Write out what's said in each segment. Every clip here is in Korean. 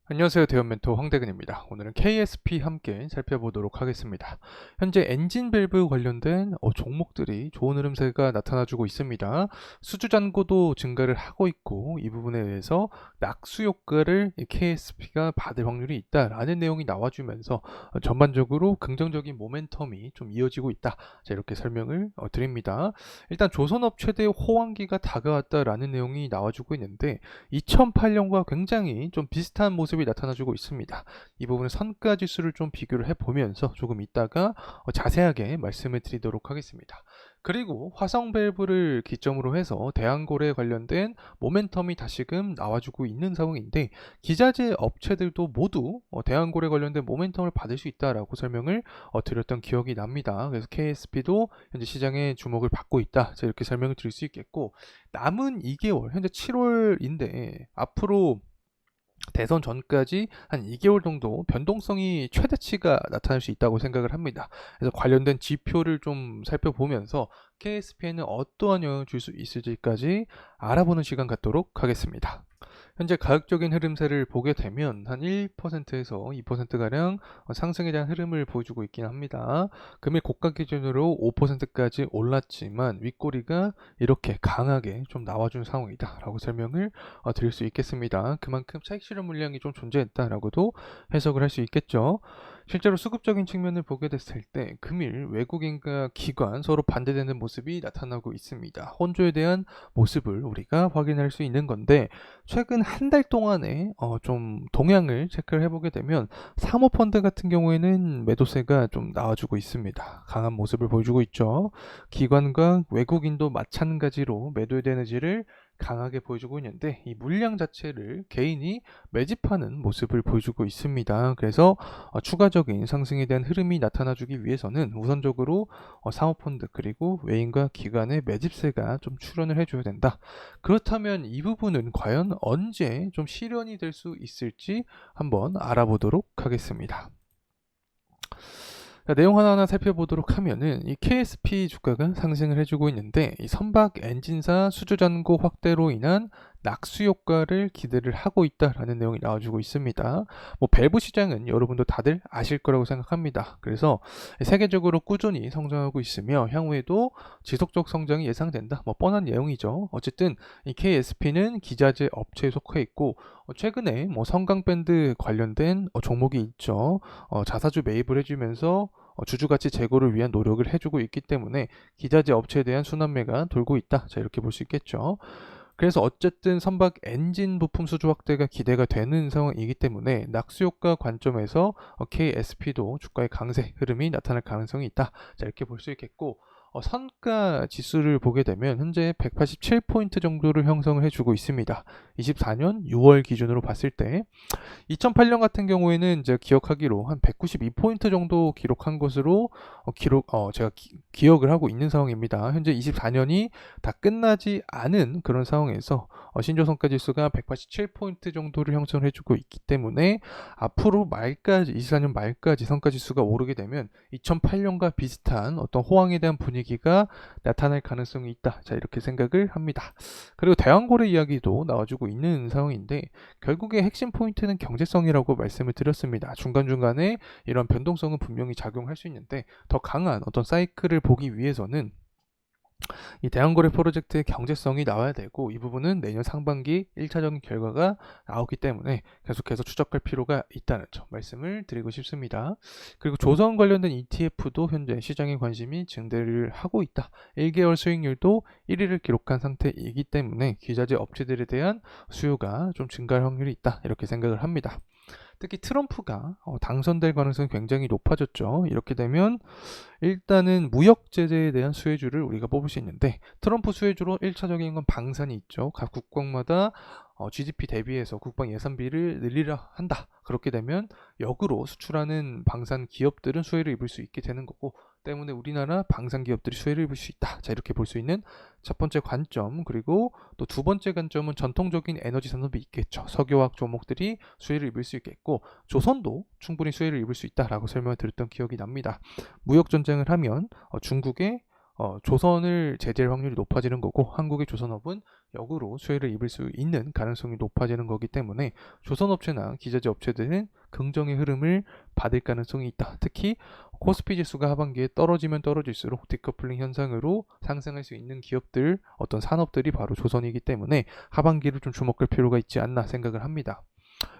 안녕하세요. 대형 멘토 황대근입니다. 오늘은 KSP 함께 살펴보도록 하겠습니다. 현재 엔진 밸브 관련된 종목들이 좋은 흐름세가 나타나주고 있습니다. 수주 잔고도 증가를 하고 있고 이 부분에 의해서 낙수 효과를 KSP가 받을 확률이 있다라는 내용이 나와주면서 전반적으로 긍정적인 모멘텀이 좀 이어지고 있다. 자, 이렇게 설명을 드립니다. 일단 조선업 최대 호황기가 다가왔다라는 내용이 나와주고 있는데 2008년과 굉장히 좀 비슷한 모습이 나타나주고 있습니다. 이 부분은 선가 지수를 좀 비교를 해보면서 조금 이따가 자세하게 말씀을 드리도록 하겠습니다. 그리고 화성 밸브를 기점으로 해서 대한고래 관련된 모멘텀이 다시금 나와주고 있는 상황인데 기자재 업체들도 모두 대한고래 관련된 모멘텀을 받을 수 있다라고 설명을 드렸던 기억이 납니다. 그래서 KSP도 현재 시장에 주목을 받고 있다. 자, 이렇게 설명을 드릴 수 있겠고 남은 2개월 현재 7월인데 앞으로 대선 전까지 한 2개월 정도 변동성이 최대치가 나타날 수 있다고 생각을 합니다. 그래서 관련된 지표를 좀 살펴보면서 KSP에는 어떠한 영향을 줄 수 있을지까지 알아보는 시간 갖도록 하겠습니다. 현재 가격적인 흐름세를 보게 되면 한 1%에서 2%가량 상승에 대한 흐름을 보여주고 있긴 합니다. 금일 고가 기준으로 5%까지 올랐지만 윗꼬리가 이렇게 강하게 좀 나와준 상황이다 라고 설명을 드릴 수 있겠습니다. 그만큼 차익 실현 물량이 좀 존재했다라고도 해석을 할 수 있겠죠. 실제로 수급적인 측면을 보게 됐을 때 금일 외국인과 기관 서로 반대되는 모습이 나타나고 있습니다. 혼조에 대한 모습을 우리가 확인할 수 있는 건데 최근 한 달 동안에 좀 동향을 체크를 해보게 되면 사모펀드 같은 경우에는 매도세가 좀 나와주고 있습니다. 강한 모습을 보여주고 있죠. 기관과 외국인도 마찬가지로 매도에 대한 의지를 강하게 보여주고 있는데 이 물량 자체를 개인이 매집하는 모습을 보여주고 있습니다. 그래서 추가적인 상승에 대한 흐름이 나타나주기 위해서는 우선적으로 사모펀드 그리고 외인과 기관의 매집세가 좀 출현을 해줘야 된다. 그렇다면 이 부분은 과연 언제 좀 실현이 될 수 있을지 한번 알아보도록 하겠습니다. 자, 내용 하나하나 살펴보도록 하면은 이 KSP 주가가 상승을 해주고 있는데 이 선박 엔진사 수주 잔고 확대로 인한 낙수 효과를 기대를 하고 있다라는 내용이 나와주고 있습니다. 뭐 밸브 시장은 여러분도 다들 아실 거라고 생각합니다. 그래서 세계적으로 꾸준히 성장하고 있으며 향후에도 지속적 성장이 예상된다. 뭐 뻔한 내용이죠. 어쨌든 이 KSP는 기자재 업체에 속해 있고 최근에 뭐 성강밴드 관련된 종목이 있죠. 자사주 매입을 해주면서 주주가치 제고를 위한 노력을 해주고 있기 때문에 기자재 업체에 대한 순환매가 돌고 있다. 자, 이렇게 볼 수 있겠죠. 그래서 어쨌든 선박 엔진 부품 수주 확대가 기대가 되는 상황이기 때문에 낙수효과 관점에서 KSP도 주가의 강세 흐름이 나타날 가능성이 있다. 자, 이렇게 볼 수 있겠고 선가 지수를 보게 되면 현재 187포인트 정도를 형성을 해주고 있습니다. 24년 6월 기준으로 봤을 때 2008년 같은 경우에는 이제 기억하기로 한 192포인트 정도 기록한 것으로 제가 기억을 하고 있는 상황입니다. 현재 24년이 다 끝나지 않은 그런 상황에서 신조선가 지수가 187포인트 정도를 형성을 해주고 있기 때문에 앞으로 말까지 24년 말까지 선가 지수가 오르게 되면 2008년과 비슷한 어떤 호황에 대한 분위기가 나타날 가능성이 있다. 자, 이렇게 생각을 합니다. 그리고 대왕고래 이야기도 나와주고 있는 상황인데 결국에 핵심 포인트는 경제성이라고 말씀을 드렸습니다. 중간중간에 이런 변동성은 분명히 작용할 수 있는데 더 강한 어떤 사이클을 보기 위해서는 이 대왕거래 프로젝트의 경제성이 나와야 되고 이 부분은 내년 상반기 1차적인 결과가 나오기 때문에 계속해서 추적할 필요가 있다는 점 말씀을 드리고 싶습니다. 그리고 조선 관련된 ETF도 현재 시장의 관심이 증대를 하고 있다. 1개월 수익률도 1위를 기록한 상태이기 때문에 기자재 업체들에 대한 수요가 좀 증가할 확률이 있다. 이렇게 생각을 합니다. 특히 트럼프가 당선될 가능성이 굉장히 높아졌죠. 이렇게 되면 일단은 무역 제재에 대한 수혜주를 우리가 뽑을 수 있는데 트럼프 수혜주로 1차적인 건 방산이 있죠. 각 국가마다 GDP 대비해서 국방 예산비를 늘리려 한다. 그렇게 되면 역으로 수출하는 방산 기업들은 수혜를 입을 수 있게 되는 거고 때문에 우리나라 방산 기업들이 수혜를 입을 수 있다. 자, 이렇게 볼 수 있는 첫 번째 관점. 그리고 또 두 번째 관점은 전통적인 에너지 산업이 있겠죠. 석유화학 종목들이 수혜를 입을 수 있겠고 조선도 충분히 수혜를 입을 수 있다라고 설명을 드렸던 기억이 납니다. 무역 전쟁을 하면 중국의 조선을 제재할 확률이 높아지는 거고 한국의 조선업은 역으로 수혜를 입을 수 있는 가능성이 높아지는 거기 때문에 조선업체나 기자재 업체들은 긍정의 흐름을 받을 가능성이 있다. 특히 코스피 지수가 하반기에 떨어지면 떨어질수록 디커플링 현상으로 상승할 수 있는 기업들, 어떤 산업들이 바로 조선이기 때문에 하반기를 좀 주목할 필요가 있지 않나 생각을 합니다.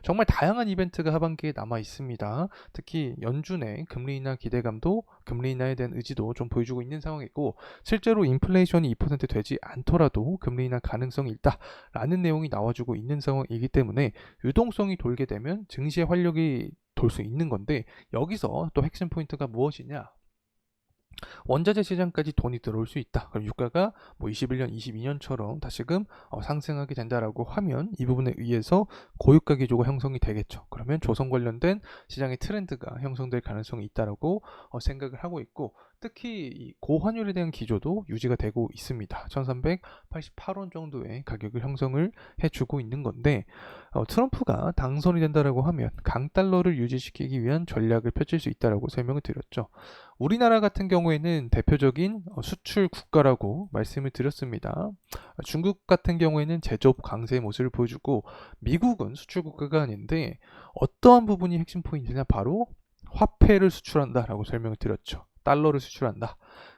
정말 다양한 이벤트가 하반기에 남아 있습니다. 특히 연준의 금리 인하 기대감도 금리 인하에 대한 의지도 좀 보여주고 있는 상황이고 실제로 인플레이션이 2% 되지 않더라도 금리 인하 가능성이 있다라는 내용이 나와주고 있는 상황이기 때문에 유동성이 돌게 되면 증시의 활력이 돌 수 있는 건데 여기서 또 핵심 포인트가 무엇이냐? 원자재 시장까지 돈이 들어올 수 있다. 그럼 유가가 뭐 21년, 22년처럼 다시금 상승하게 된다라고 하면 이 부분에 의해서 고유가 기조가 형성이 되겠죠. 그러면 조선 관련된 시장의 트렌드가 형성될 가능성이 있다라고 생각을 하고 있고 특히 이 고환율에 대한 기조도 유지가 되고 있습니다. 1388원 정도의 가격을 형성을 해주고 있는 건데 트럼프가 당선이 된다라고 하면 강달러를 유지시키기 위한 전략을 펼칠 수 있다라고 설명을 드렸죠. 우리나라 같은 경우에는 대표적인 수출 국가라고 말씀을 드렸습니다. 중국 같은 경우에는 제조업 강세의 모습을 보여주고 미국은 수출 국가가 아닌데 어떠한 부분이 핵심 포인트냐 바로 화폐를 수출한다라고 설명을 드렸죠. 달러를 수출한다.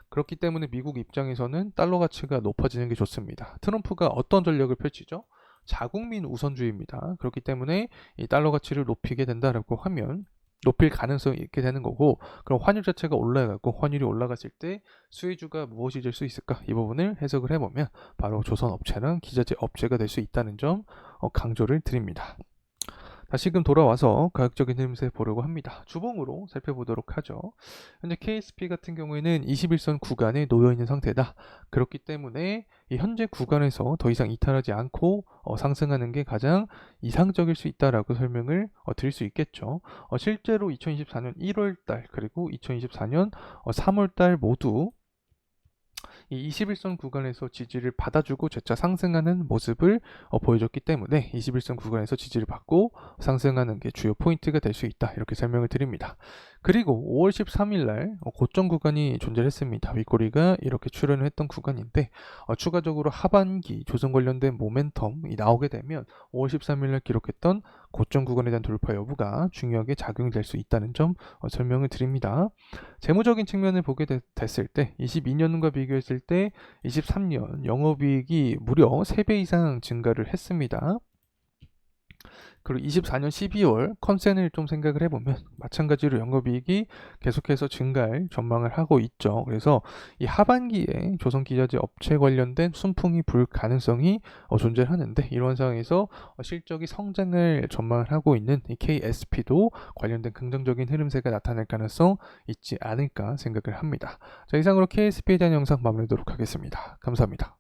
그렇기 때문에 미국 입장에서는 달러 가치가 높아지는 게 좋습니다. 트럼프가 어떤 전략을 펼치죠? 자국민 우선주의입니다. 그렇기 때문에 이 달러 가치를 높이게 된다라고 하면 높일 가능성이 있게 되는 거고 그럼 환율 자체가 올라가고 환율이 올라갔을 때 수혜주가 무엇이 될 수 있을까? 이 부분을 해석을 해보면 바로 조선 업체랑 기자재 업체가 될 수 있다는 점 강조를 드립니다. 다시금 돌아와서 가격적인 흐름세 보려고 합니다. 주봉으로 살펴보도록 하죠. 현재 KSP 같은 경우에는 21선 구간에 놓여 있는 상태다. 그렇기 때문에 이 현재 구간에서 더 이상 이탈하지 않고 상승하는 게 가장 이상적일 수 있다라고 설명을 드릴 수 있겠죠. 실제로 2024년 1월달 그리고 2024년 3월달 모두 이 21선 구간에서 지지를 받아주고 재차 상승하는 모습을 보여줬기 때문에 21선 구간에서 지지를 받고 상승하는 게 주요 포인트가 될 수 있다 이렇게 설명을 드립니다. 그리고 5월 13일 날 고점 구간이 존재했습니다. 윗꼬리가 이렇게 출현을 했던 구간인데 추가적으로 하반기 조선 관련된 모멘텀이 나오게 되면 5월 13일 날 기록했던 고점 구간에 대한 돌파 여부가 중요하게 작용이 될 수 있다는 점 설명을 드립니다. 재무적인 측면을 보게 됐을 때 22년과 비교했을 때 23년 영업이익이 무려 3배 이상 증가를 했습니다. 그리고 24년 12월 컨센을 좀 생각을 해보면 마찬가지로 영업이익이 계속해서 증가할 전망을 하고 있죠. 그래서 이 하반기에 조선기자재 업체 관련된 순풍이 불 가능성이 존재하는데 이러한 상황에서 실적이 성장을 전망을 하고 있는 이 KSP도 관련된 긍정적인 흐름세가 나타날 가능성 있지 않을까 생각을 합니다. 자, 이상으로 KSP에 대한 영상 마무리하도록 하겠습니다. 감사합니다.